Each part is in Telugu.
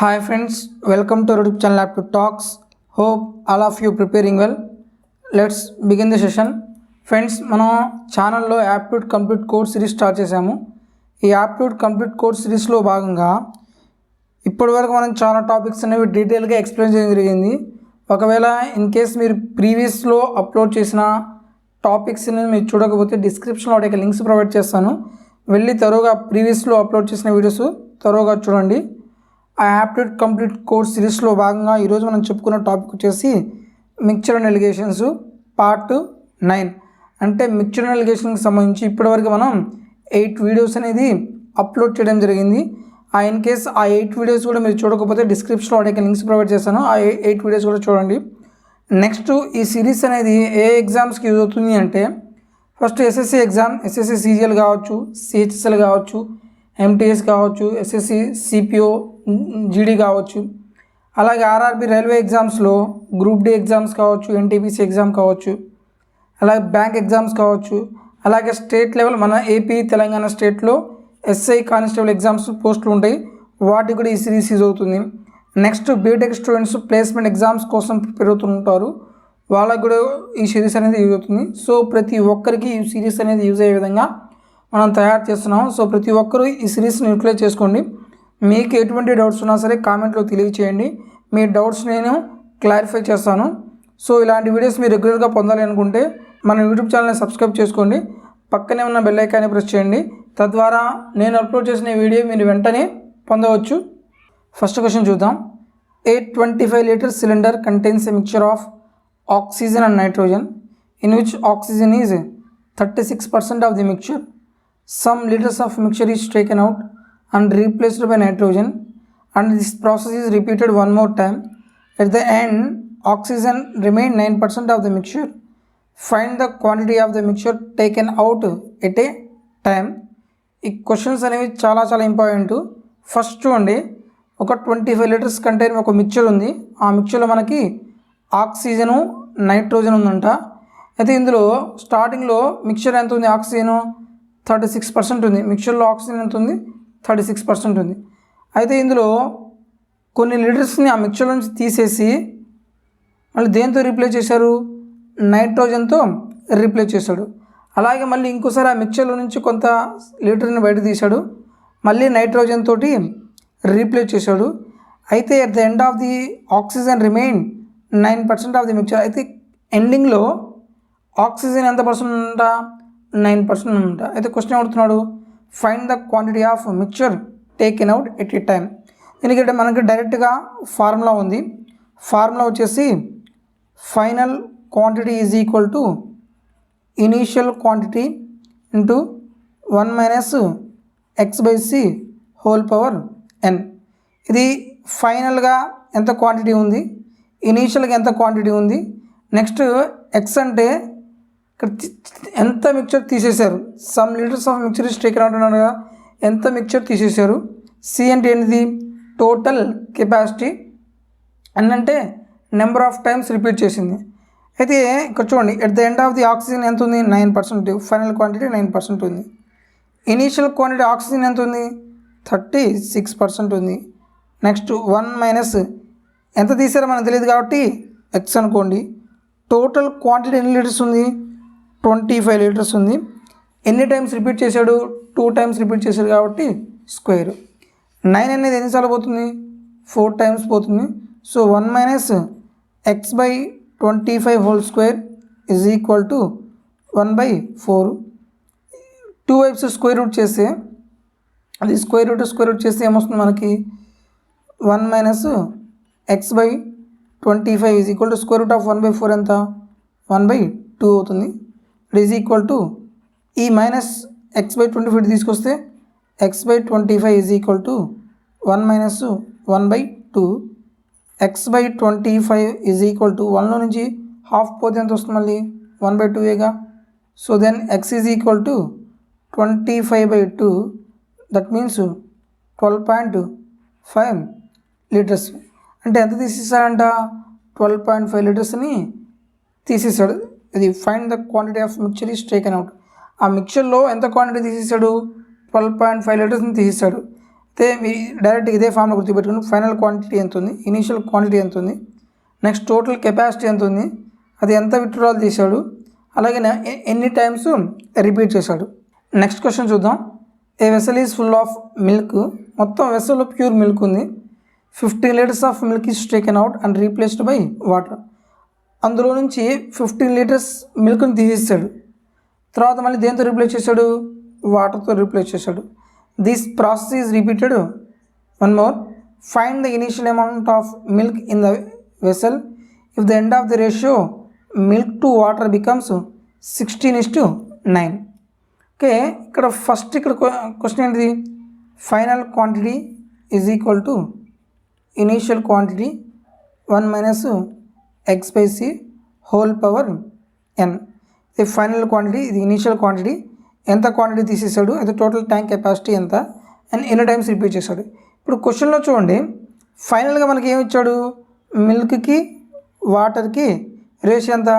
Hi friends, welcome to our YouTube channel Aptitude Talks. Hope all of you preparing well. Let's begin the session. Friends మనం ఛానల్లో aptitude complete course series start చేసాము. ఈ యాప్ట్యూడ్ కంప్లీట్ కోర్స్ సిరీస్లో భాగంగా ఇప్పటివరకు మనం చాలా టాపిక్స్ అనేవి డీటెయిల్గా ఎక్స్ప్లెయిన్ చేయడం జరిగింది. ఒకవేళ ఇన్ కేస్ మీరు ప్రీవియస్లో అప్లోడ్ చేసిన టాపిక్స్ని మీరు చూడకపోతే డిస్క్రిప్షన్లో ఒక లింక్స్ ప్రొవైడ్ చేస్తాను. వెళ్ళి తరువుగా ప్రీవియస్లో అప్లోడ్ చేసిన వీడియోస్ తరువుగా చూడండి. ఆ యాప్ట్యూడ్ కంప్లీట్ కోర్స్ సిరీస్లో భాగంగా ఈరోజు మనం చెప్పుకున్న టాపిక్ వచ్చేసి మిక్చర్ అండ్ ఎలిగేషన్స్ పార్ట్ 9. అంటే మిక్చర్ అండ్ ఎలిగేషన్కి సంబంధించి ఇప్పటివరకు మనం 8 వీడియోస్ అనేది అప్లోడ్ చేయడం జరిగింది. ఇన్ కేస్ ఆ 8 వీడియోస్ కూడా మీరు చూడకపోతే డిస్క్రిప్షన్లో వాటికి లింక్స్ ప్రొవైడ్ చేస్తాను. ఆ 8 వీడియోస్ కూడా చూడండి. నెక్స్ట్ ఈ సిరీస్ అనేది ఏ ఎగ్జామ్స్కి యూజ్ అవుతుంది అంటే first SSC exam, SSC CGL కావచ్చు, సిహెచ్ఎస్ఎల్ కావచ్చు, ఎంటీఎస్ కావచ్చు, ఎస్ఎస్సి సిపిఓ, జీడీ కావచ్చు, అలాగే ఆర్ఆర్బి రైల్వే ఎగ్జామ్స్లో గ్రూప్ డి ఎగ్జామ్స్ కావచ్చు, ఎన్టీపీసీ ఎగ్జామ్ కావచ్చు, అలాగే బ్యాంక్ ఎగ్జామ్స్ కావచ్చు, అలాగే స్టేట్ లెవెల్ మన ఏపీ తెలంగాణ స్టేట్లో ఎస్ఐ కానిస్టేబుల్ ఎగ్జామ్స్ పోస్టులు ఉంటాయి, వాటికి కూడా ఈ సిరీస్ యూజ్ అవుతుంది. Next BTech students placement exams కోసం ప్రిపేర్ అవుతుంటారు, వాళ్ళకు కూడా ఈ సిరీస్ అనేది యూజ్ అవుతుంది. సో ప్రతి ఒక్కరికి ఈ సిరీస్ అనేది యూజ్ అయ్యే విధంగా మనం తయారు చేస్తున్నాం. సో ప్రతి ఒక్కరూ ఈ సిరీస్ని యూటిలైజ్ చేసుకోండి. మీకు ఎటువంటి డౌట్స్ ఉన్నా సరే కామెంట్లో తెలియచేయండి, మీ డౌట్స్ నేను క్లారిఫై చేస్తాను. సో ఇలాంటి వీడియోస్ మీరు రెగ్యులర్గా పొందాలి అనుకుంటే మన యూట్యూబ్ ఛానల్ని సబ్స్క్రైబ్ చేసుకోండి, పక్కనే ఉన్న బెల్ ఐకాన్ని ప్రెస్ చేయండి. తద్వారా నేను అప్లోడ్ చేసిన వీడియో మీరు వెంటనే పొందవచ్చు. ఫస్ట్ క్వశ్చన్ చూద్దాం. 825 litre cylinder contains a mixture of oxygen and nitrogen in which oxygen is 36% of the mixture. Some liters of mixture is taken out and replaced by nitrogen, and this process is repeated one more time. At the end, oxygen remained 9% of the mixture. Find the quantity of the mixture taken out at a time. ఈ క్వశ్చన్స్ అనేవి చాలా ఇంపార్టెంట్. ఫస్ట్ చూడండి, ఒక 25 లీటర్స్ కంటైన్ ఒక మిక్చర్ ఉంది. ఆ మిక్చర్లో మనకి ఆక్సిజను, నైట్రోజన్ ఉందంట. అయితే ఇందులో స్టార్టింగ్లో మిక్చర్ ఎంత ఉంది, ఆక్సిజను 36% ఉంది. మిక్చర్లో ఆక్సిజన్ ఎంత ఉంది, 36% ఉంది. అయితే ఇందులో కొన్ని లీటర్స్ని ఆ మిక్చర్ నుంచి తీసేసి మళ్ళీ దేంతో రీప్లేస్ చేశారు, నైట్రోజన్తో రీప్లేస్ చేశాడు. అలాగే మళ్ళీ ఇంకోసారి ఆ మిక్చర్లో నుంచి కొంత లీటర్ని బయట తీశాడు, మళ్ళీ నైట్రోజన్ తోటి రీప్లేస్ చేశాడు. అయితే at the end of the oxygen remain 9% of the mixture. అయితే ఎండింగ్లో ఆక్సిజన్ ఎంత పర్సెంట్ ఉంట, 9% ఉంట. అయితే క్వశ్చన్ అడుగుతున్నాడు, find the quantity of mixture taken out at a time. ఎందుకంటే మనకి డైరెక్ట్గా ఫార్ములా ఉంది. ఫార్ములా వచ్చేసి final quantity is equal to initial quantity into 1 - x/c whole power n. ఇది ఫైనల్గా ఎంత క్వాంటిటీ ఉంది, ఇనీషియల్గా ఎంత క్వాంటిటీ ఉంది, నెక్స్ట్ x అంటే ఇక్కడ ఎంత మిక్చర్ తీసేశారు, some litres of mixture is taken out అన్నాడు కదా, ఎంత మిక్చర్ తీసేశారు. సి అంటే ఏంటిది, టోటల్ కెపాసిటీ. అన్ అంటే నెంబర్ ఆఫ్ టైమ్స్ రిపీట్ చేసింది. అయితే ఇక్కడ చూడండి, at the end of the oxygen ఎంత ఉంది, 9%. ఫైనల్ క్వాంటిటీ 9% ఉంది. ఇనీషియల్ క్వాంటిటీ ఆక్సిజన్ ఎంత ఉంది, 36% ఉంది. నెక్స్ట్ 1 - ఎంత తీసారో మనకు తెలియదు కాబట్టి x అనుకోండి. టోటల్ క్వాంటిటీ ఎన్ని లీటర్స్ ఉంది, 25 లీటర్స్ ఉంది. ఎన్ని టైమ్స్ రిపీట్ చేశాడు, 2 టైమ్స్ రిపీట్ చేశాడు కాబట్టి స్క్వేర్. 9 అనేది ఎన్నిసార్లు పోతుంది, 4 టైమ్స్ పోతుంది. So 1 - x/25 whole square is equal to 1/4. 2 వైప్స్ స్క్వేర్ రూట్ చేస్తే అది స్క్వేర్ రూట్ చేస్తే ఏమొస్తుంది మనకి, 1 - x/25 is equal to square root of 1/4 ఎంత, 1/2 అవుతుంది. ఇట్ ఈజ్ ఈక్వల్ టు ఈ మైనస్ x/25 తీసుకొస్తే x/25 is equal to 1 - 1/2. x/25 is equal to 1లో నుంచి హాఫ్ పోతే ఎంత వస్తుంది, మళ్ళీ 1/2ఏగా. So then x is equal to 25/2, that means 12.5 litres. అంటే ఎంత తీసేసాడంట, 12.5 లీటర్స్ని తీసేసాడు. ఇది find the quantity of mixture is taken out. ఆ మిక్చర్లో ఎంత క్వాంటిటీ తీసేసాడు, 12.5 లీటర్స్ని తీసేసాడు. డైరెక్ట్ ఇదే ఫామ్లో గుర్తుపెట్టుకుని ఫైనల్ క్వాంటిటీ ఎంత ఉంది, ఇనీషియల్ క్వాంటిటీ ఎంత ఉంది, నెక్స్ట్ టోటల్ కెపాసిటీ ఎంత ఉంది, అది ఎంత విత్డ్రాల్ చేశాడు, అలాగే ఎన్ని టైమ్స్ రిపీట్ చేశాడు. నెక్స్ట్ క్వశ్చన్ చూద్దాం. A vessel is full of milk. మొత్తం వెసల్లో ప్యూర్ మిల్క్ ఉంది. 15 litres of milk is taken out and replaced by water. అందులో నుంచి 15 లీటర్స్ మిల్క్ని తీసేసాడు. తర్వాత మళ్ళీ దేంతో రీప్లేస్ చేశాడు, వాటర్తో రీప్లేస్ చేశాడు. This process is repeated. One more, find the initial amount of milk in the vessel if the end of the ratio milk to water becomes 16:9. Okay, ఇక్కడ ఫస్ట్ క్వశ్చన్ ఏంటిది, final quantity is equal to initial quantity 1 - x/c whole power n. ఇది ఫైనల్ క్వాంటిటీ, ఇది ఇనీషియల్ క్వాంటిటీ. ఎంత క్వాంటిటీ తీసేసాడు, అది టోటల్ ట్యాంక్ కెపాసిటీ ఎంత, అండ్ ఎన్ని టైమ్స్ రిపీట్ చేశాడు. ఇప్పుడు క్వశ్చన్లో చూడండి, ఫైనల్గా మనకి ఏమి ఇచ్చాడు, మిల్క్కి వాటర్కి రేషియో ఎంత,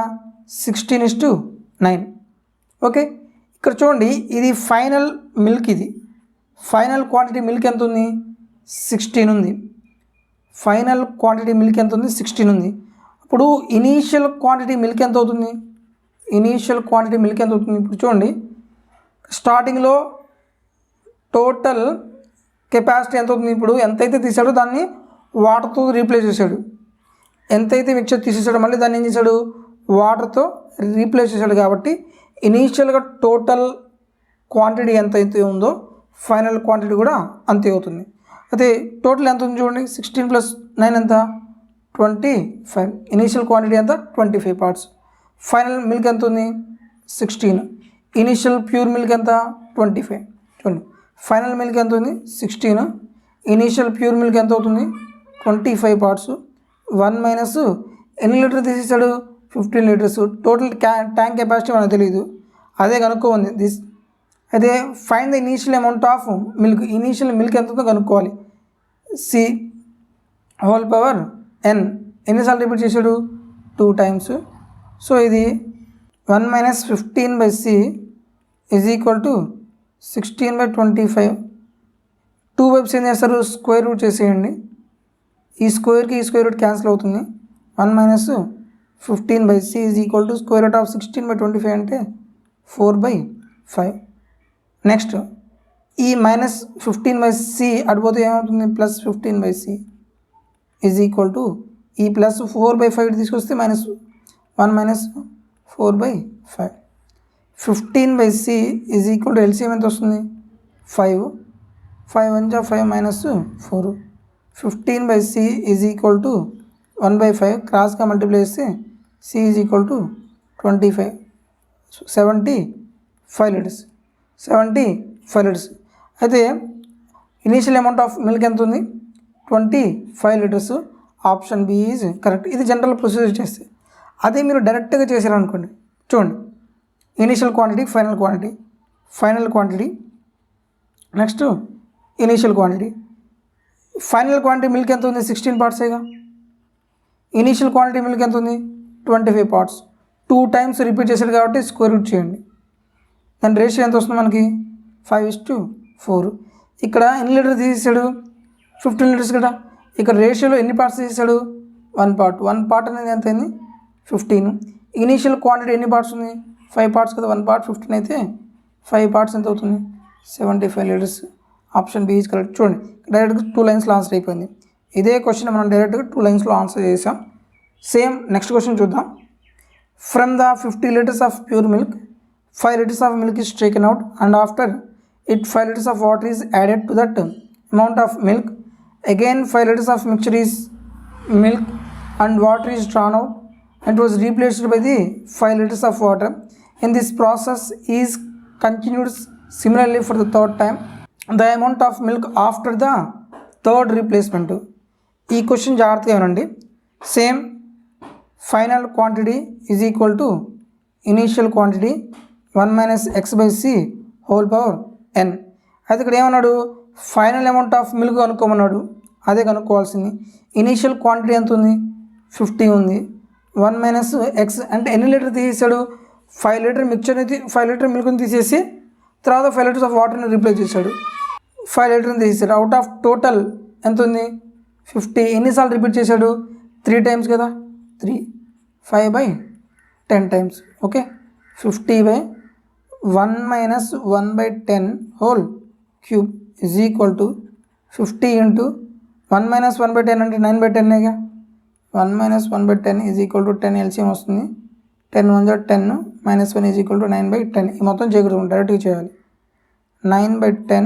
16:9. ఓకే, ఇక్కడ చూడండి, ఇది ఫైనల్ మిల్క్, ఇది ఫైనల్ క్వాంటిటీ మిల్క్ ఎంత ఉంది, 16 ఉంది. ఫైనల్ క్వాంటిటీ మిల్క్ ఎంత ఉంది, 16 ఉంది. ఇప్పుడు ఇనీషియల్ క్వాంటిటీ మిల్క్ ఎంత అవుతుంది, ఇనీషియల్ క్వాంటిటీ మిల్క్ ఎంత అవుతుంది. ఇప్పుడు చూడండి, స్టార్టింగ్లో టోటల్ కెపాసిటీ ఎంత అవుతుంది, ఇప్పుడు ఎంతైతే తీసాడో దాన్ని వాటర్తో రీప్లేస్ చేశాడు. ఎంతైతే మిక్చర్ తీసేసాడో మళ్ళీ దాన్ని ఏం చేశాడు, వాటర్తో రీప్లేస్ చేశాడు. కాబట్టి ఇనీషియల్గా టోటల్ క్వాంటిటీ ఎంతైతే ఉందో ఫైనల్ క్వాంటిటీ కూడా అంతే అవుతుంది. అయితే టోటల్ ఎంత ఉంది చూడండి, 16 + 9 ఎంత, 25. ఇనీషియల్ క్వాంటిటీ ఎంత, 25 పార్ట్స్. ఫైనల్ మిల్క్ ఎంత ఉంది, 16. ఇనీషియల్ ప్యూర్ మిల్క్ ఎంత, 25. చూడండి, ఫైనల్ మిల్క్ ఎంత ఉంది, 16. ఇనీషియల్ ప్యూర్ మిల్క్ ఎంత అవుతుంది, 25 పార్ట్స్. 1 - ఎన్ని లీటర్ తీసేసాడు, 15 లీటర్స్. టోటల్ ట్యాంక్ కెపాసిటీ మనకు తెలియదు, అదే కనుక్కోండి. అదే find the initial amount of milk, initial milk ఎంత ఉందో కనుక్కోవాలి. C whole power n. ఎన్నిసార్లు రిపీట్ చేశాడు, 2 టైమ్స్. సో ఇది 1 - 15/c ఈజ్ ఈక్వల్ టు 16/25. 2 వైపుస్ ఏం చేస్తారు, స్క్వేర్ రూట్ చేసేయండి. ఈ స్క్వేర్కి ఈ స్క్వేర్ రూట్ క్యాన్సిల్ అవుతుంది. 1 - 15/c is equal to square root of 16/25 అంటే 4/5. నెక్స్ట్ ఈ -15/c అడిపోతే ఏమవుతుంది, +15/c ఈజ్ ఈక్వల్ టు ఈ +4/5 తీసుకొస్తే -1 - 4/5. 15/c is equal to LCM ఎంత వస్తుంది, 5. 5 1 - 5 - 4. 15/c is equal to 1/5. క్రాస్గా మల్టిప్లై చేస్తే c is equal to 25. 75 litres. 75 litres. అయితే ఇనీషియల్ అమౌంట్ ఆఫ్ మిల్క్ ఎంత ఉంది, 25 litres. Option B is correct. ఇది జనరల్ ప్రొసీజర్ చేస్తే. అదే మీరు డైరెక్ట్గా చేశారనుకోండి, చూడండి, initial quantity, final quantity, next initial quantity. Final quantity milk ఎంత ఉంది, 16 పార్ట్సేగా. ఇనీషియల్ క్వాంటిటీ మిల్క్ ఎంత ఉంది, 25 పార్ట్స్. 2 టైమ్స్ రిపీట్ చేశాడు కాబట్టి స్క్వేర్ రూట్ చేయండి. దాని రేషియో ఎంత వస్తుంది మనకి, 5:4. ఇక్కడ ఎన్ని లీటర్ తీసేసాడు, 15 లీటర్స్ కదా. ఇక్కడ రేషియోలో ఎన్ని పార్ట్స్ తీసేసాడు, 1 పార్ట్. 1 పార్ట్ అనేది ఎంత అయింది, 15. ఇనీషియల్ క్వాంటిటీ ఎన్ని పార్ట్స్ ఉంది, 5 పార్ట్స్ కదా. 1 పార్ట్ 15 అయితే 5 పార్ట్స్ ఎంత అవుతుంది, 75 litres. Option B is correct. చూడండి, డైరెక్ట్గా 2 లైన్స్లో ఆన్సర్ అయిపోయింది. ఇదే క్వశ్చన్ మనం డైరెక్ట్గా 2 లైన్స్లో ఆన్సర్ చేసాం. సేమ్ నెక్స్ట్ క్వశ్చన్ చూద్దాం. From the 50 litres of pure milk 5 liters of milk is taken out and after it 5 liters of water is added to that amount of milk. Again 5 liters of mixture is milk and water is drawn out and was replaced by the 5 liters of water. In this process is continued similarly for the third time. The amount of milk after the third replacement. ఈ క్వశ్చన్ జాగ్రత్తగా వినండి. Same final quantity is equal to initial quantity 1 - x/c whole power n. అయితే ఇక్కడ ఏమన్నాడు, ఫైనల్ అమౌంట్ ఆఫ్ మిల్క్ కనుక్కోమన్నాడు, అదే కనుక్కోవాల్సింది. ఇనీషియల్ క్వాంటిటీ ఎంత ఉంది, 50 ఉంది. 1 - x అంటే ఎన్ని లీటర్ తీసేసాడు, 5 లీటర్ మిక్చర్ని 5 లీటర్ మిల్క్ని తీసేసి తర్వాత 5 లీటర్స్ ఆఫ్ వాటర్ని రీప్లేస్ చేశాడు. 5 లీటర్ని తీసాడు. అవుట్ ఆఫ్ టోటల్ ఎంత ఉంది 50. ఎన్నిసార్లు రిపీట్ చేశాడు 3 టైమ్స్ కదా, 3 5/10 times. Okay, 50/1 - 1/10 whole cube is equal to 50 into 1 - 1/10 అంటే 9/10గా. 1 - 1/10 ఈజ్ ఈక్వల్ టు 10 ఎల్సిఎం వస్తుంది. 10 1 10 -1 ఈజ్ ఈక్వల్ టు 9/10. ఈ మొత్తం చేయకూడదు, డైరెక్ట్గా చేయాలి. 9/10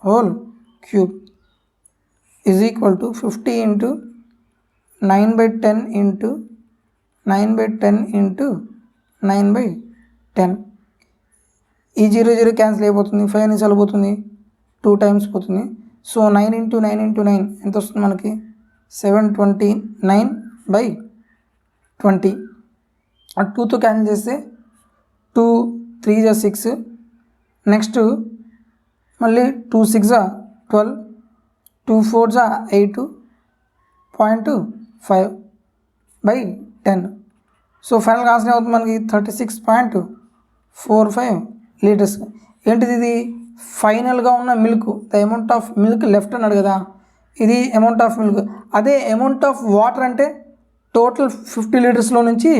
whole cube is equal to 50 into 9/10 into 9/10 into 9/10. ఈ 0 0 క్యాన్సిల్ అయిపోతుంది. 5 ఎన్నిసార్లు పోతుంది 2 టైమ్స్ పోతుంది. సో 9 ఇంటూ 9 ఇంటూ 9 ఎంత వస్తుంది మనకి 729/20. 2తో క్యాన్సిల్ చేస్తే 2 3 6. నెక్స్ట్ మళ్ళీ 2 6 12, 2 4 8.5/10. సో ఫైనల్గా ఆన్సర్ అవుతుంది మనకి 36.45 లీటర్స్. ఏంటిది ఇది ఫైనల్గా ఉన్న milk, the amount of milk left అన్నాడు కదా, ఇది అమౌంట్ ఆఫ్ మిల్క్. అదే అమౌంట్ ఆఫ్ వాటర్ అంటే టోటల్ 50 లీటర్స్లో నుంచి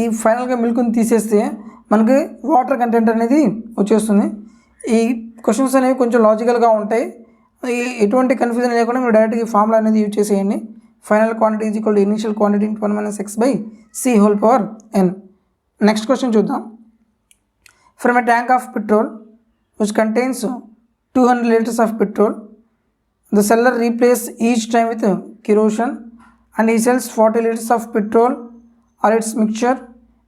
ఈ ఫైనల్గా మిల్క్ని తీసేస్తే మనకి వాటర్ కంటెంట్ అనేది వచ్చేస్తుంది. ఈ క్వశ్చన్స్ అనేవి కొంచెం లాజికల్గా ఉంటాయి. ఎటువంటి కన్ఫ్యూజన్ లేకుండా మీరు డైరెక్ట్గా ఈ ఫార్ములా అనేది యూజ్ చేసేయండి. Final quantity is equal to initial quantity into 1 - x/c whole power n. Next question చూద్దాం. From a tank of petrol which contains 200 liters of petrol, the seller replaces each time with kerosene and he sells 40 liters of petrol or its mixture.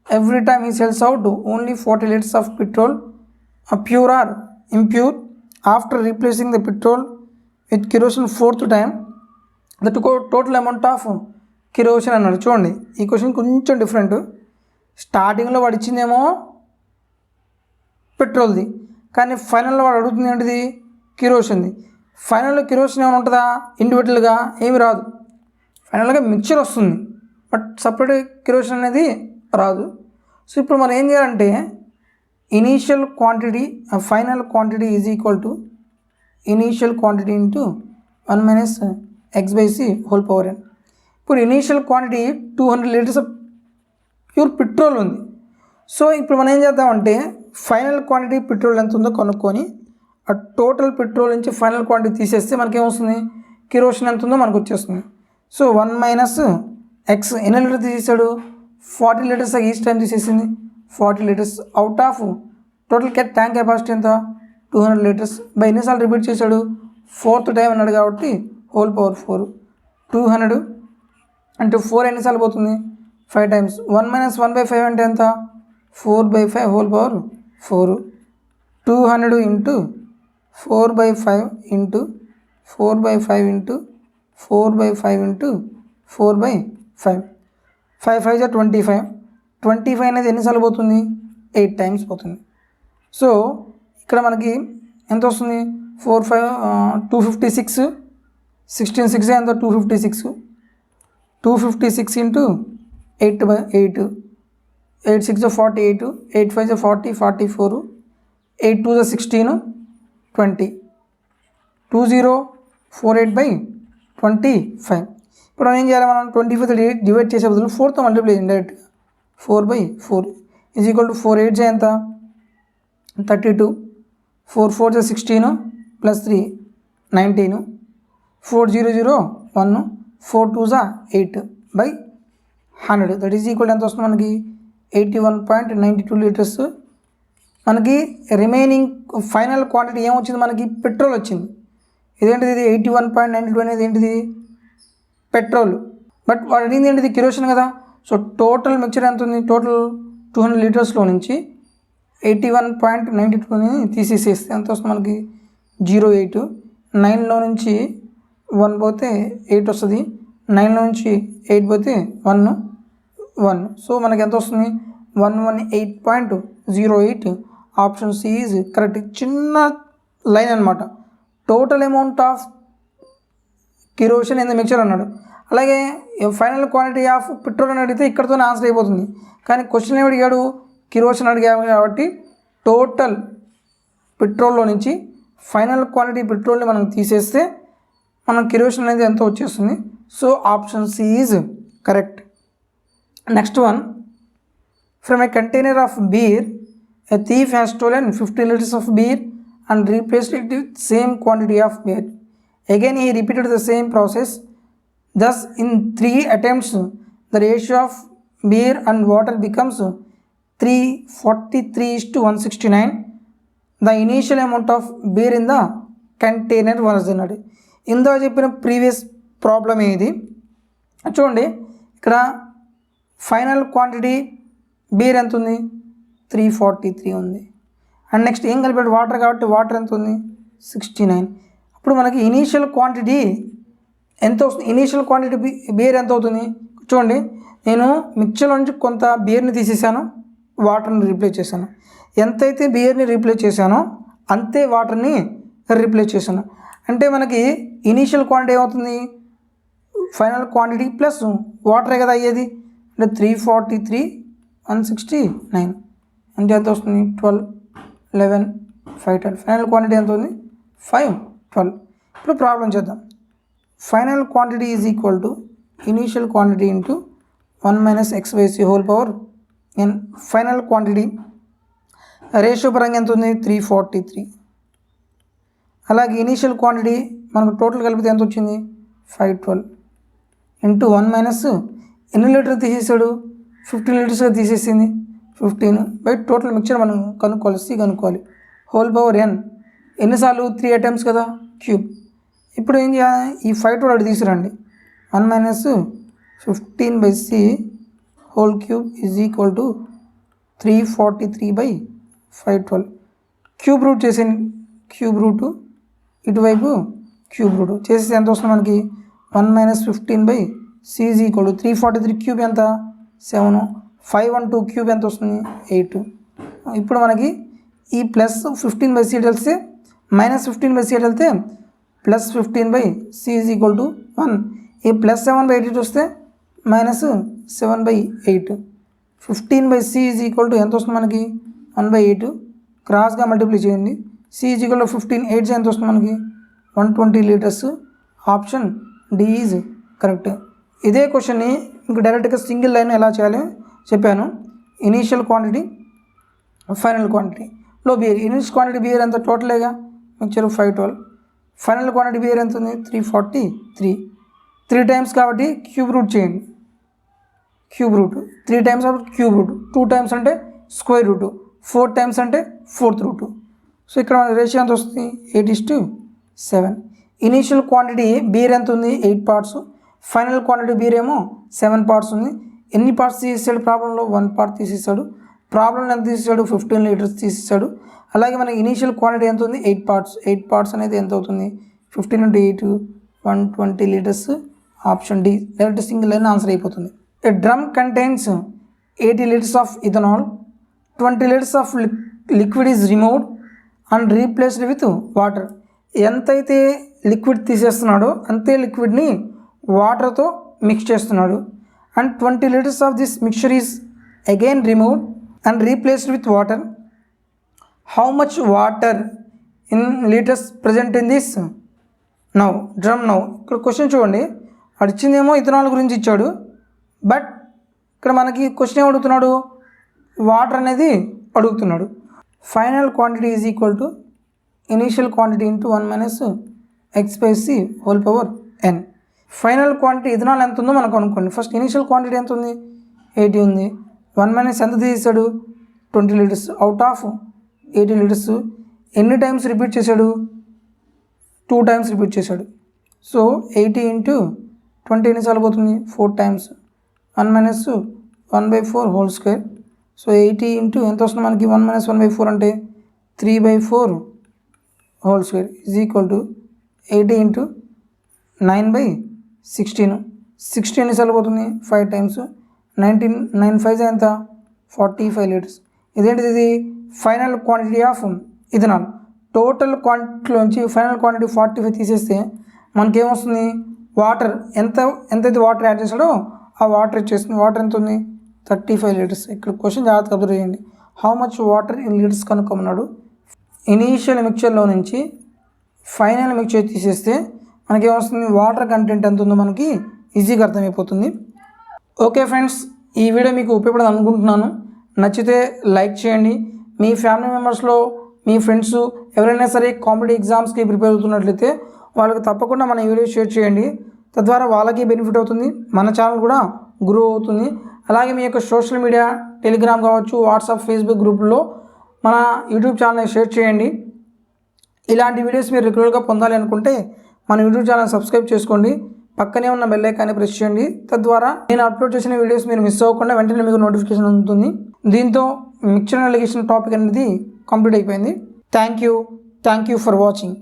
Every time he sells out only 40 liters of petrol, pure or impure. After replacing the petrol with kerosene 4th time, the total amount of kerosene అన్నాడు. చూడండి ఈ క్వశ్చన్ కొంచెం డిఫరెంట్. స్టార్టింగ్లో వాడు ఇచ్చిందేమో పెట్రోల్ది, కానీ ఫైనల్లో వాడు అడుగుతుంది ఏంటిది కిరోసిన్ది. ఫైనల్లో కిరోసిన్ ఏమైనా ఉంటుందా ఇండివిజువల్గా? ఏమి రాదు. ఫైనల్గా మిక్చర్ వస్తుంది, బట్ సపరేట్ కిరోసిన్ అనేది రాదు. సో ఇప్పుడు మనం ఏం చేయాలంటే initial quantity final quantity is equal to initial quantity into 1 - x/c whole power n. ఇప్పుడు initial quantity 200 litres pure petrol ఉంది. సో ఇప్పుడు మనం ఏం చేద్దామంటే ఫైనల్ క్వాంటిటీ పెట్రోల్ ఎంత ఉందో కనుక్కొని ఆ టోటల్ పెట్రోల్ నుంచి ఫైనల్ క్వాంటిటీ తీసేస్తే మనకేమొస్తుంది కిరోసిన్ ఎంత ఉందో మనకు వచ్చేస్తుంది. సో 1 - x ఎన్ని లీటర్స్ తీసేసాడు 40 లీటర్స్ ఈచ్ టైం తీసేసింది. 40 litres out of total tank capacity ఎంత 200 లీటర్స్. బై ఎన్నిసార్లు రిపీట్ చేశాడు 4th టైం అన్నాడు కాబట్టి హోల్ పవర్ 4. 200 అంటే 4 ఎన్నిసార్లు పోతుంది 5 టైమ్స్. 1 - 1/5 అంటే ఎంత 4/5 whole power 4. 200 into 4/5 into 4/5 into 4/5 into 4/5. 5 5 25. 25 అనేది ఎన్నిసార్లు పోతుంది 8 టైమ్స్ పోతుంది. సో ఇక్కడ మనకి ఎంత వస్తుంది 4 5 256. 16 6 ఎంత 256. 256 ఇంటూ 8/8. 8 6 48. 8 5 40 44. 8 2 16 20. 2048/25. ఇప్పుడు మనం ఏం చేయాలి మనం 25 డివైడ్ చేసే బదులు 4తో మల్టిప్లై చేయండి డైరెక్ట్గా. 4/4 ఈజ్ ఈక్వల్ టు 4 8 ఎంత 32. 4 4 16 ప్లస్ 3 19. 4 0 0 1. 4 2 8/100. దట్ ఈజ్ ఈక్వల్ ఎంత వస్తుంది మనకి 81.92 లీటర్స్. మనకి రిమైనింగ్ ఫైనల్ క్వాంటిటీ ఏమొచ్చింది మనకి పెట్రోల్ వచ్చింది. ఇదేంటిది ఇది 81.92 అనేది ఏంటిది పెట్రోల్. బట్ వాడు అడిగింది ఏంటిది కిరోసిన్ కదా. సో టోటల్ మిక్చర్ ఎంత ఉంది టోటల్ 200 లీటర్స్లో నుంచి 81.92ని తీసేసేస్తే ఎంత వస్తుంది మనకి 08. 9లో నుంచి 1 పోతే 8 వస్తుంది. 9లో నుంచి 8 పోతే 1. సో మనకి ఎంత వస్తుంది 118.08. Option C is correct. చిన్న లైన్ అనమాట. Total amount of kerosene in the mixture అన్నాడు. అలాగే ఫైనల్ క్వాంటిటీ ఆఫ్ పెట్రోల్ అని అడిగితే ఇక్కడతోనే ఆన్సర్ అయిపోతుంది. కానీ క్వశ్చన్ ఏమి అడిగాడు కిరోసిన్ అడిగాడు కాబట్టి టోటల్ పెట్రోల్లో నుంచి ఫైనల్ క్వాంటిటీ పెట్రోల్ని మనం తీసేస్తే మనం కిరోసిన్ అనేది ఎంత వచ్చేస్తుంది. So option C is correct. Next one, from a container of beer a thief has stolen 50 liters of beer and replaced it with same quantity of beer. Again he repeated the same process. Thus in 3 attempts the ratio of beer and water becomes 343:169. The initial amount of beer in the container was అన్నాడు. ఇందో చెప్పిన ప్రీవియస్ ప్రాబ్లం ఇది చూడండి. ఇక్కడ ఫైనల్ క్వాంటిటీ బీర్ ఎంత ఉంది, 343 ఉంది. అండ్ నెక్స్ట్ ఏం కలిపాడు, వాటర్ కాబట్టి వాటర్ ఎంత ఉంది, 69. అప్పుడు మనకి ఇనీషియల్ క్వాంటిటీ ఎంత వస్తుంది, ఇనీషియల్ క్వాంటిటీ బీర్ ఎంత అవుతుంది చూడండి. నేను మిక్చర్లో నుంచి కొంత బీర్ని తీసేసాను, వాటర్ని రీప్లేస్ చేశాను. ఎంతైతే బీర్ని రీప్లేస్ చేశానో అంతే వాటర్ని రీప్లేస్ చేశాను. అంటే మనకి ఇనీషియల్ క్వాంటిటీ ఏమవుతుంది, ఫైనల్ క్వాంటిటీ ప్లస్ వాటరే కదా అయ్యేది. అంటే 343:169 అంటే ఎంత వస్తుంది, 12, 11, 5, 12. ఫైనల్ క్వాంటిటీ ఎంత ఉంది, 5, 12. ఇప్పుడు ప్రాబ్లం చేద్దాం. Final quantity is equal to initial quantity into 1 - x/c whole power n. Final quantity ratio పరంగా ఎంత ఉంది, 343. అలాగే ఇనీషియల్ క్వాంటిటీ మనకు టోటల్ కలిపితే ఎంత వచ్చింది, 512 ఇంటూ 1 ఎన్ని లీటర్ తీసేసాడు, 15 లీటర్స్గా తీసేసింది, 15 బై టోటల్ మిక్చర్ మనం కనుక్కోవాలి, సి కనుక్కోవాలి, హోల్ పవర్ n. ఎన్నిసార్లు, 3 attempts కదా, క్యూబ్. ఇప్పుడు ఏం చేయాలి, ఈ 512 అటు తీసుకురండి. 1 - 15/c whole cube is equal to 343/512. Cube root చేసేయండి, క్యూబ్ రూటు ఇటువైపు క్యూబ్ రూట్ చేసేసి ఎంత వస్తుంది మనకి, 1 - 15/c is equal to 343 cube ఎంత, 7, 512 క్యూబ్ ఎంత వస్తుంది, 8. ఇప్పుడు మనకి ఈ ప్లస్ 15/c వెళ్తే -15/c వెళ్తే plus 15/c is equal to 1. ఈ ప్లస్ 7/8 వస్తే -7/8. 15/c ఈజ్ ఈక్వల్ టు ఎంత వస్తుంది మనకి, 1/8. క్రాస్గా మల్టిప్లై చేయండి. c ఈజ్ ఈక్వల్ టు 15, 8 ఎంత వస్తుంది మనకి, 120 litres. Option D is correct. ఇదే క్వశ్చన్ని మీకు డైరెక్ట్గా సింగిల్ లైన్ ఎలా చేయాలో చెప్పాను. ఇనీషియల్ క్వాంటిటీ, ఫైనల్ క్వాంటిటీ లో బియర్. ఇనీషియల్ క్వాంటిటీ బియర్ ఎంత, టోటలేగా మిక్చర్ 512. ఫైనల్ క్వాంటిటీ బియర్ ఎంత ఉంది, 343. 3 times కాబట్టి క్యూబ్ రూట్ చేయండి, క్యూబ్ రూట్. 3 times కాబట్టి క్యూబ్ రూట్. 2 times అంటే స్క్వేర్ రూట్. 4 times అంటే 4th రూట్. సో ఇక్కడ మన రేషియో ఎంత వస్తుంది, 8:7. ఇనీషియల్ క్వాంటిటీ బీర్ ఎంత ఉంది, 8 parts. ఫైనల్ క్వాంటిటీ బీర్ ఏమో 7 parts ఉంది. ఎన్ని పార్ట్స్ తీసేసాడు ప్రాబ్లంలో, 1 part తీసేసాడు. ప్రాబ్లంలో ఎంత తీసేసాడు, 15 లీటర్స్ తీసేసాడు. అలాగే మనకి ఇనీషియల్ క్వాంటిటీ ఎంత ఉంది, 8 parts. 8 parts అనేది ఎంత అవుతుంది, 15 × 8 120 litres. Option D direct single line answer అయిపోతుంది. A drum contains 80 liters of ethanol. 20 liters of liquid is removed and replaced with water. ఎంతైతే లిక్విడ్ తీసేస్తున్నాడో అంతే లిక్విడ్ని వాటర్తో మిక్స్ చేస్తున్నాడు. And 20 liters of this mixture is again removed and replaced with water. How much water in litres present in this now drum now. ఇక్కడ క్వశ్చన్ చూడండి, అడిచిందేమో ఇథనాల్ గురించి ఇచ్చాడు, బట్ ఇక్కడ మనకి క్వశ్చన్ ఏం అడుగుతున్నాడు, వాటర్ అనేది అడుగుతున్నాడు. Final quantity is equal to initial quantity into 1 - x/c whole power n. Final quantity ethanol ఎంత ఉందో మనకు అనుకోండి. ఫస్ట్ ఇనీషియల్ క్వాంటిటీ ఎంత ఉంది, 80 ఉంది. 1 - ఎంత తీసాడు, 20 liters. అవుట్ ఆఫ్ 80 liters ఎన్ని టైమ్స్ రిపీట్ చేశాడు, 2 times రిపీట్ చేశాడు. సో 80 × 20 ఎన్నిసార్లు పోతుంది, 4 times. 1 - 1/4 whole square. సో 80 × ఎంత వస్తుంది మనకి, 1 - 1/4 అంటే 3/4 whole square is equal to 80 × 9/16. 60 ఎన్నిసార్లు పోతుంది, 5 times. 9 5 ఎంత, 45 liters. ఇదేంటిది, ఇది final quantity of ethanol. Total క్వాంటిటీలోంచి ఫైనల్ క్వాంటిటీ 45 తీసేస్తే మనకేమొస్తుంది, వాటర్ ఎంతైతే వాటర్ యాడ్ చేశాడో ఆ వాటర్ ఇచ్చేస్తుంది. వాటర్ ఎంత ఉంది, 35 liters. ఇక్కడ క్వశ్చన్ జాగ్రత్తగా అబ్జర్వ్ చేయండి. How much water in litres కనుక్కోమన్నాడు. ఇనీషియల్ మిక్చర్లో నుంచి ఫైనల్ మిక్చర్ తీసేస్తే మనకి ఏమొస్తుంది, వాటర్ కంటెంట్ ఎంత ఉందో మనకి ఈజీగా అర్థమైపోతుంది. ఓకే ఫ్రెండ్స్, ఈ వీడియో మీకు ఉపయోగపడదు అనుకుంటున్నాను. నచ్చితే లైక్ చేయండి. మీ ఫ్యామిలీ మెంబర్స్లో మీ ఫ్రెండ్స్ ఎవరైనా సరే కాంపిటేటివ్ ఎగ్జామ్స్కి ప్రిపేర్ అవుతున్నట్లయితే వాళ్ళకి తప్పకుండా మన వీడియో షేర్ చేయండి. తద్వారా వాళ్ళకి బెనిఫిట్ అవుతుంది, మన ఛానల్ కూడా గ్రో అవుతుంది. అలాగే మీ యొక్క సోషల్ మీడియా, టెలిగ్రామ్ కావచ్చు, వాట్సాప్, ఫేస్బుక్ గ్రూపుల్లో మన యూట్యూబ్ ఛానల్ని షేర్ చేయండి. ఇలాంటి వీడియోస్ మీరు రెగ్యులర్గా పొందాలి అనుకుంటే మన యూట్యూబ్ ఛానల్ సబ్స్క్రైబ్ చేసుకోండి. పక్కనే ఉన్న బెల్ ఐకాన్ని ప్రెస్ చేయండి. తద్వారా నేను అప్లోడ్ చేసిన వీడియోస్ మీరు మిస్ అవ్వకుండా వెంటనే మీకు నోటిఫికేషన్ అందుతుంది. దీంతో మిక్చర్ అండ్ అలిగేషన్ టాపిక్ అనేది కంప్లీట్ అయిపోయింది. Thank you for watching.